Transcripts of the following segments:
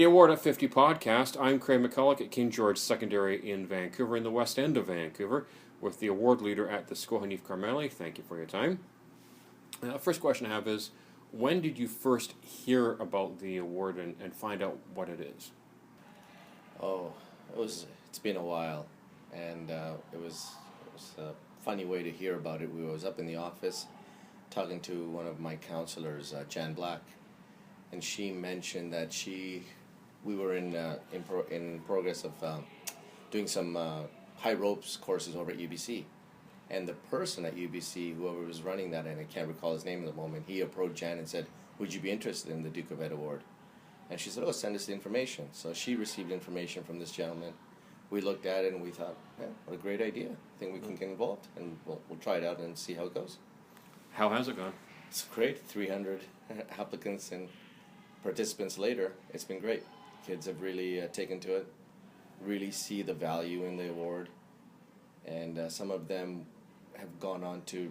The Award at 50 podcast. I'm Craig McCulloch at King George Secondary in Vancouver, in the west end of Vancouver, with the award leader at the school, Hanif Karmali. Thank you for your time. First question I have is, when did you first hear about the award and find out what it is? Oh, it's been a while, and it was a funny way to hear about it. We was up in the office talking to one of my counselors, Jan Black, and she mentioned that we were in progress of doing some high ropes courses over at UBC, and the person at UBC, whoever was running that, and I can't recall his name at the moment, he approached Jan and said, "Would you be interested in the Duke of Ed Award?" And she said, "Oh, send us the information." So she received information from this gentleman. We looked at it and we thought, yeah, what a great idea. I think we can get involved, and we'll try it out and see how it goes. How has it gone? It's great. 300 applicants and participants later. It's been great. Kids have really taken to it, really see the value in the award, and some of them have gone on to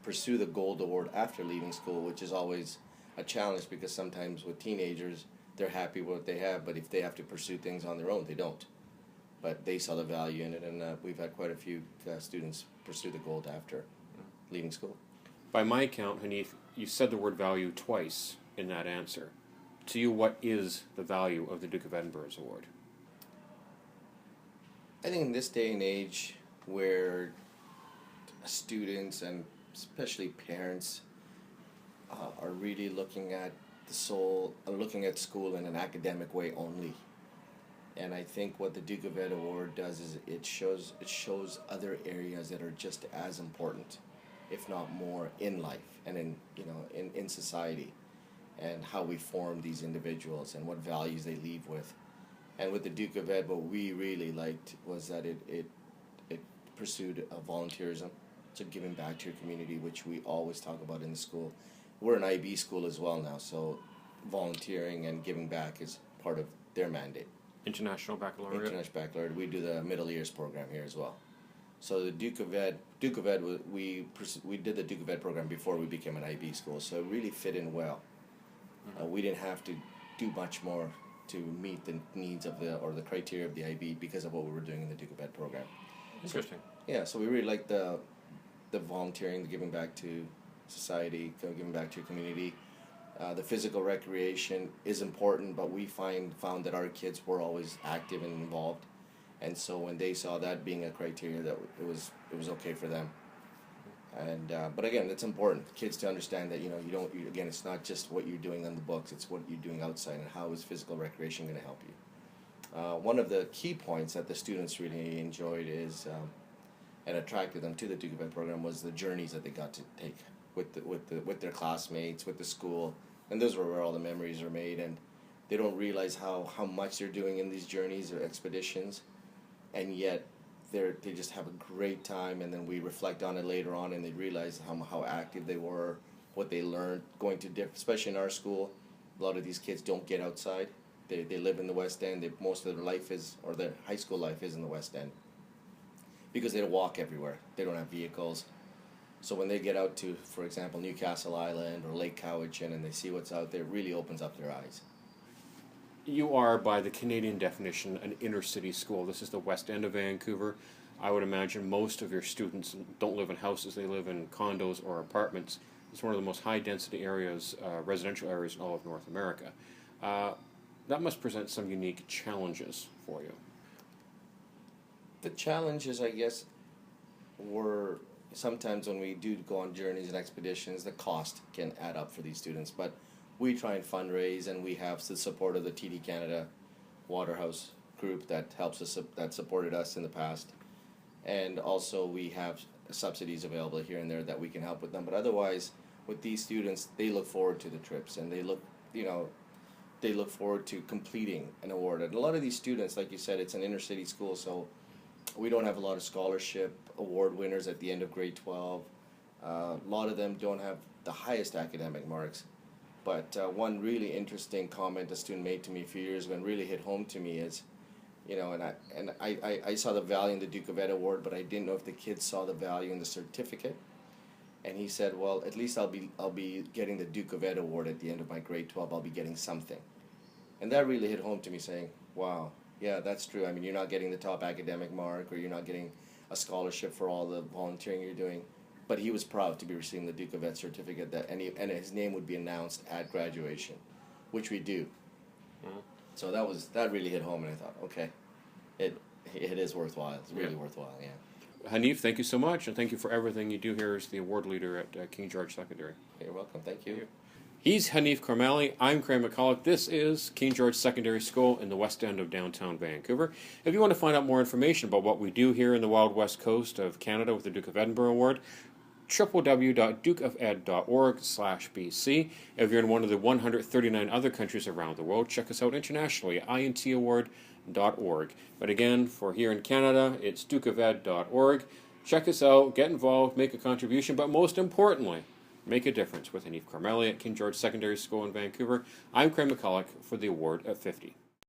pursue the gold award after leaving school, which is always a challenge because sometimes with teenagers, they're happy with what they have, but if they have to pursue things on their own, they don't. But they saw the value in it, and we've had quite a few students pursue the gold after leaving school. By my count, Hanif, you said the word value twice in that answer. To you, what is the value of the Duke of Edinburgh's award? I think in this day and age where students and especially parents are really looking at looking at school in an academic way only. And I think what the Duke of Ed Award does is it shows other areas that are just as important, if not more, in life and in society, and how we form these individuals and what values they leave with. And with the Duke of Ed, what we really liked was that it pursued volunteerism, so giving back to your community, which we always talk about in the school. We're an IB school as well now, so volunteering and giving back is part of their mandate. International Baccalaureate? International Baccalaureate. We do the middle years program here as well. So the Duke of Ed, we did the Duke of Ed program before we became an IB school, so it really fit in well. We didn't have to do much more to meet the needs of the criteria of the IB because of what we were doing in the Duke of Ed program. Interesting. So we really like the volunteering, the giving back to society, giving back to your community. The physical recreation is important, but we found that our kids were always active and involved, and so when they saw that being a criteria, that it was okay for them. And but again, it's important kids to understand that again, it's not just what you're doing on the books; it's what you're doing outside, and how is physical recreation going to help you. One of the key points that the students really enjoyed and attracted them to the Duke of Ed program was the journeys that they got to take with their classmates, with the school, and those were where all the memories are made. And they don't realize how much they're doing in these journeys or expeditions, and yet they just have a great time. And then we reflect on it later on, and they realize how active they were, what they learned going to especially in our school. A lot of these kids don't get outside. They live in the West End. Most of their life their high school life is in the West End, because they walk everywhere. They don't have vehicles. So when they get out to, for example, Newcastle Island or Lake Cowichan, and they see what's out there, it really opens up their eyes. You are, by the Canadian definition, an inner-city school. This is the west end of Vancouver. I would imagine most of your students don't live in houses. They live in condos or apartments. It's one of the most high-density areas, residential areas in all of North America. That must present some unique challenges for you. The challenges, I guess, were sometimes when we do go on journeys and expeditions, the cost can add up for these students. But we try and fundraise, and we have the support of the TD Canada Waterhouse group that helps us, that supported us in the past. And also we have subsidies available here and there that we can help with them. But otherwise, with these students, they look forward to the trips, and they look forward to completing an award. And a lot of these students, like you said, it's an inner city school, so we don't have a lot of scholarship award winners at the end of grade 12. A lot of them don't have the highest academic marks. But one really interesting comment a student made to me a few years ago and really hit home to me is, I saw the value in the Duke of Ed Award, but I didn't know if the kids saw the value in the certificate. And he said, well, at least I'll be getting the Duke of Ed Award at the end of my grade 12. I'll be getting something. And that really hit home to me, saying, wow, yeah, that's true. I mean, you're not getting the top academic mark, or you're not getting a scholarship for all the volunteering you're doing. But he was proud to be receiving the Duke of Ed certificate, and his name would be announced at graduation, which we do. Mm-hmm. So that really hit home, and I thought, okay, it is worthwhile. It's really worthwhile, yeah. Hanif, thank you so much, and thank you for everything you do here as the award leader at King George Secondary. You're welcome. Thank you. He's Hanif Karmali. I'm Craig McCulloch. This is King George Secondary School in the west end of downtown Vancouver. If you want to find out more information about what we do here in the Wild West Coast of Canada with the Duke of Edinburgh Award, www.dukeofed.org/BC. If you're in one of the 139 other countries around the world, check us out internationally at intaward.org. But again, for here in Canada, it's dukeofed.org. Check us out, get involved, make a contribution, but most importantly, make a difference with Hanif Karmali at King George Secondary School in Vancouver. I'm Craig McCulloch for the Award at 50.